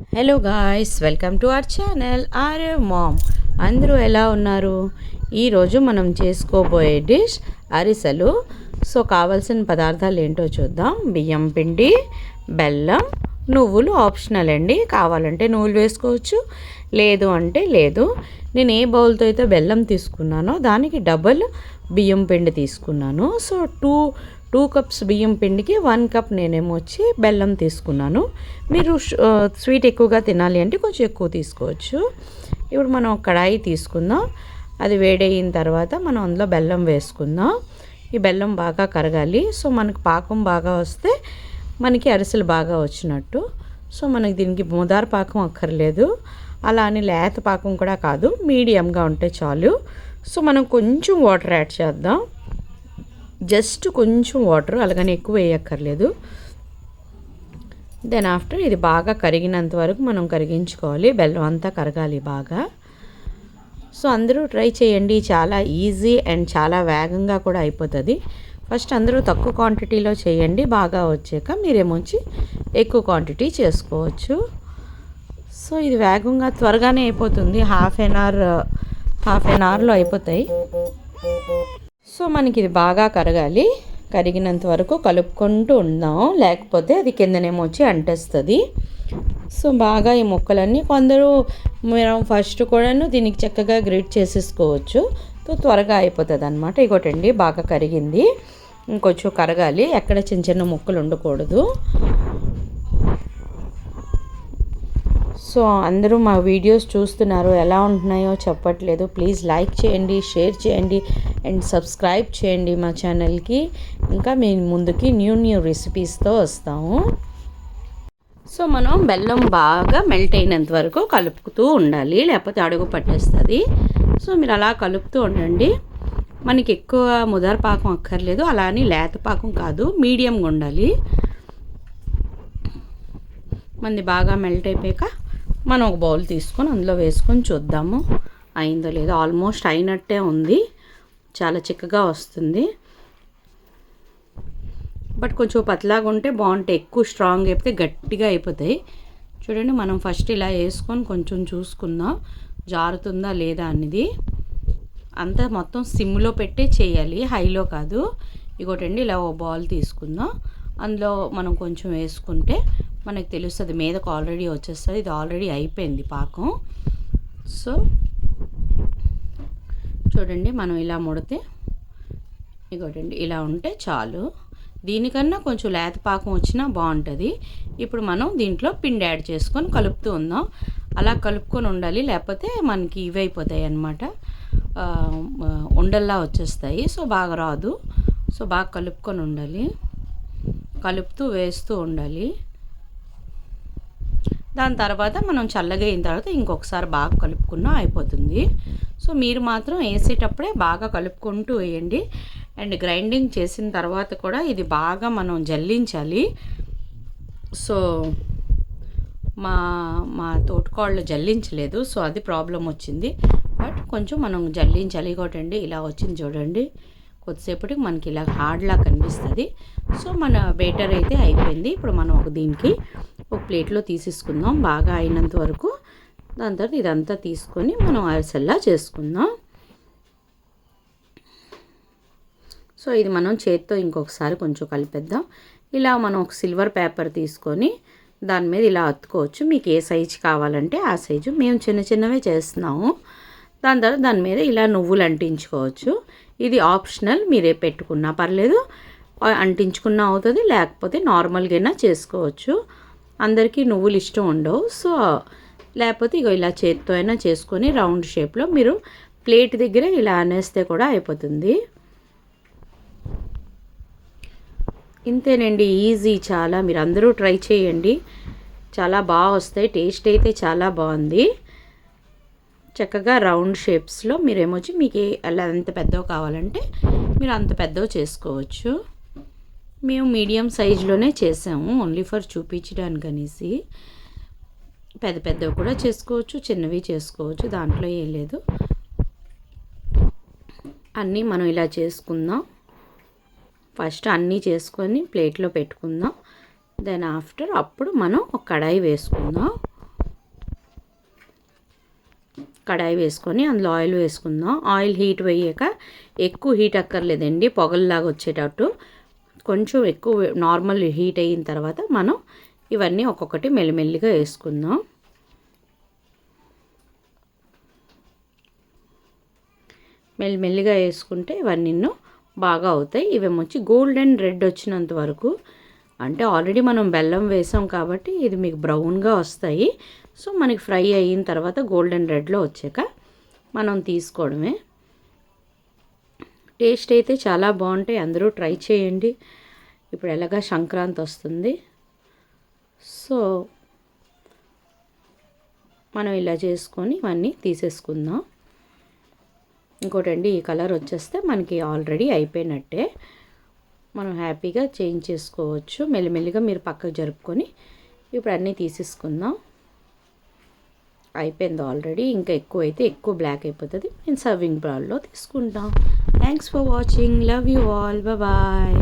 Hello guys, welcome to our channel R mom. అందరూ ఎలా ఉన్నారు? ఈరోజు మనం చేసుకోబోయే డిష్ అరిసెలు. సో కావాల్సిన పదార్థాలు ఏంటో చూద్దాం. బియ్యం పిండి, బెల్లం, నువ్వులు ఆప్షనల్ అండి. కావాలంటే నువ్వులు వేసుకోవచ్చు, లేదు అంటే లేదు. నేను ఏ బౌల్తో అయితే బెల్లం తీసుకున్నానో దానికి డబల్ బియ్యం పిండి తీసుకున్నాను. సో టూ కప్స్ బియ్యం పిండికి 1 కప్ నేనేమో వచ్చి బెల్లం తీసుకున్నాను. మీరు స్వీట్ ఎక్కువగా తినాలి అంటే కొంచెం ఎక్కువ తీసుకోవచ్చు. ఇప్పుడు మనం కడాయి తీసుకుందాం. అది వేడయిన తర్వాత మనం అందులో బెల్లం వేసుకుందాం. ఈ బెల్లం బాగా కరగాలి. సో మనకు పాకం బాగా వస్తే మనకి అరిసెలు బాగా వచ్చినట్టు. సో మనకి దీనికి ముదారు పాకం అక్కర్లేదు, అలా అని లేత పాకం కూడా కాదు, మీడియంగా ఉంటే చాలు. సో మనం కొంచెం వాటర్ యాడ్ చేద్దాం. జస్ట్ కొంచెం వాటర్, అలాగని ఎక్కువ వేయక్కర్లేదు. దెన్ ఆఫ్టర్ ఇది బాగా కరిగినంత వరకు మనం కరిగించుకోవాలి. బెల్లం అంతా కరగాలి బాగా. సో అందరూ ట్రై చేయండి, చాలా ఈజీ అండ్ చాలా వేగంగా కూడా అయిపోతుంది. ఫస్ట్ అందరూ తక్కువ క్వాంటిటీలో చేయండి, బాగా వచ్చాక మీరేమొచ్చి ఎక్కువ క్వాంటిటీ చేసుకోవచ్చు. సో ఇది వేగంగా త్వరగానే అయిపోతుంది. హాఫ్ ఎన్ అవర్లో అయిపోతాయి. సో మనకి ఇది బాగా కరగాలి. కరిగినంత వరకు కలుపుకుంటూ ఉందాం, లేకపోతే అది కిందనేమో వచ్చి అంటేస్తుంది. సో బాగా ఈ ముక్కలన్నీ కొందరు మీరు ఫస్ట్ కూడాను దీనికి చక్కగా గ్రేట్ చేసేసుకోవచ్చు. సో త్వరగా అయిపోతుంది అనమాట. ఇగోటండి బాగా కరిగింది, ఇంకొంచెం కరగాలి. ఎక్కడ చిన్న చిన్న ముక్కలు ఉండకూడదు. సో అందరూ మా వీడియోస్ చూస్తున్నారు, ఎలా ఉంటున్నాయో చెప్పట్లేదు. ప్లీజ్ లైక్ చేయండి, షేర్ చేయండి అండ్ సబ్స్క్రైబ్ చేయండి మా ఛానల్కి. ఇంకా మేము ముందుకి న్యూ రెసిపీస్తో వస్తాము. సో మనం బెల్లం బాగా మెల్ట్ అయినంత వరకు కలుపుతూ ఉండాలి, లేకపోతే అడుగు పట్టేస్తుంది. సో మీరు అలా కలుపుతూ ఉండండి. మనకి ఎక్కువ ముదర పాకం అక్కర్లేదు, అలా అని లేత పాకం కాదు, మీడియంగా ఉండాలి. మనది బాగా మెల్ట్ అయిపోయాక మనం ఒక బౌల్ తీసుకొని అందులో వేసుకొని చూద్దాము అయిందో లేదో. ఆల్మోస్ట్ అయినట్టే ఉంది, చాలా చిక్కగా వస్తుంది. బట్ కొంచెం పతలాగా ఉంటే బాగుంటాయి, ఎక్కువ స్ట్రాంగ్ అయిపోతే గట్టిగా అయిపోతాయి. చూడండి, మనం ఫస్ట్ ఇలా వేసుకొని కొంచెం చూసుకుందాం జారుతుందా లేదా అనేది. అంతా మొత్తం సిమ్లో పెట్టే చేయాలి, హైలో కాదు. ఇగోటండి ఇలా ఓ బౌల్ తీసుకుందాం. అందులో మనం కొంచెం వేసుకుంటే మనకు తెలుస్తుంది, మీదకు ఆల్రెడీ వచ్చేస్తుంది. ఇది ఆల్రెడీ అయిపోయింది పాకం. సో చూడండి, మనం ఇలా ముడితే ఇగోటండి ఇలా ఉంటే చాలు. దీనికన్నా కొంచెం లేత పాకం వచ్చినా బాగుంటుంది. ఇప్పుడు మనం దీంట్లో పిండి యాడ్ చేసుకొని కలుపుతూ ఉందాం. అలా కలుపుకొని ఉండాలి, లేకపోతే మనకి ఇవి అయిపోతాయి అన్నమాట, ఉండల్లా వచ్చేస్తాయి. సో బాగా రాదు. సో బాగా కలుపుకొని ఉండాలి, కలుపుతూ వేస్తూ ఉండాలి. దాని తర్వాత మనం చల్లగా అయిన తర్వాత ఇంకొకసారి బాగా కలుపుకున్నా అయిపోతుంది. సో మీరు మాత్రం వేసేటప్పుడే బాగా కలుపుకుంటూ వేయండి. అండ్ గ్రైండింగ్ చేసిన తర్వాత కూడా ఇది బాగా మనం జల్లించాలి. సో మా తోటకోళ్ళు జల్లించలేదు, సో అది ప్రాబ్లం వచ్చింది. బట్ కొంచెం మనం జల్లించాలి. ఇంకోటండి ఇలా వచ్చింది చూడండి, కొద్దిసేపటికి మనకి ఇలా హార్డ్లా కనిపిస్తుంది. సో మన బేటర్ అయితే అయిపోయింది. ఇప్పుడు మనం దీనికి ఒక ప్లేట్లో తీసేసుకుందాం బాగా అయినంత వరకు. దాని తర్వాత ఇదంతా తీసుకొని మనం అరిసెల్లా చేసుకుందాం. సో ఇది మనం చేత్తో ఇంకొకసారి కొంచెం కలిపేద్దాం. ఇలా మనం ఒక సిల్వర్ పేపర్ తీసుకొని దాని మీద ఇలా అతుకోవచ్చు. మీకు ఏ సైజు కావాలంటే ఆ సైజు. మేము చిన్న చిన్నవే చేస్తున్నాము. దాని తర్వాత దాని మీద ఇలా నువ్వులు అంటించుకోవచ్చు. ఇది ఆప్షనల్, మీరే పెట్టుకున్నా పర్లేదు, అంటించుకున్నా అవుతుంది, లేకపోతే నార్మల్గా చేసుకోవచ్చు. అందరికీ నువ్వులు ఇష్టం ఉండవు. సో లేకపోతే ఇగో ఇలా చేత్తో అయినా చేసుకొని రౌండ్ షేప్లో మీరు ప్లేట్ దగ్గర ఇలా అనేస్తే కూడా అయిపోతుంది. ఇంతేనండి, ఈజీ చాలా. మీరు అందరూ ట్రై చేయండి, చాలా బాగా వస్తాయి. టేస్ట్ అయితే చాలా బాగుంది. చక్కగా రౌండ్ షేప్స్లో మీరేమొచ్చి మీకు అలా ఎంత పెద్దవి కావాలంటే మీరు అంత పెద్దవి చేసుకోవచ్చు. మేము మీడియం సైజులోనే చేసాము, ఓన్లీ ఫర్ చూపించడానికి అనేసి. పెద్ద పెద్దవి కూడా చేసుకోవచ్చు, చిన్నవి చేసుకోవచ్చు, దాంట్లో ఏం లేదు. అన్నీ మనం ఇలా చేసుకుందాం. ఫస్ట్ అన్నీ చేసుకొని ప్లేట్లో పెట్టుకుందాం. దెన్ ఆఫ్టర్ అప్పుడు మనం ఒక కడాయి వేసుకుందాం. కడాయి వేసుకొని అందులో ఆయిల్ వేసుకుందాం. ఆయిల్ హీట్ అయ్యాక ఎక్కువ హీట్ అక్కర్లేదండి, పొగల్లాగా వచ్చేటట్టు కొంచెం ఎక్కువ నార్మల్ హీట్ అయిన తర్వాత మనం ఇవన్నీ ఒక్కొక్కటి మెల్లిమెల్లిగా వేసుకుందాం. మెల్లిమెల్లిగా వేసుకుంటే ఇవన్నీ బాగా అవుతాయి. ఇవేమొచ్చి గోల్డెన్ రెడ్ వచ్చినంత వరకు, అంటే ఆల్రెడీ మనం బెల్లం వేసాం కాబట్టి ఇది మీకు బ్రౌన్గా వస్తాయి. సో మనకి ఫ్రై అయిన తర్వాత గోల్డెన్ రెడ్లో వచ్చాక మనం తీసుకోవడమే. టేస్ట్ అయితే చాలా బాగుంటాయి, అందరూ ట్రై చేయండి. ఇప్పుడు ఎలాగా సంక్రాంతి వస్తుంది, సో మనం ఇలా చేసుకొని ఇవన్నీ తీసేసుకుందాం. ఇంకోటండి, ఈ కలర్ వచ్చేస్తే మనకి ఆల్రెడీ అయిపోయినట్టే, మనం హ్యాపీగా చేంజ్ చేసుకోవచ్చు. మెల్లిమెల్లిగా మీరు పక్కకు జరుపుకొని ఇప్పుడు అన్నీ తీసేసుకుందాం. అయిపోయింది ఆల్రెడీ, ఇంకా ఎక్కువ అయితే ఎక్కువ బ్లాక్ అయిపోతుంది. నేను సర్వింగ్ బౌల్లో తీసుకుంటాం. Thanks for watching, love you all, bye.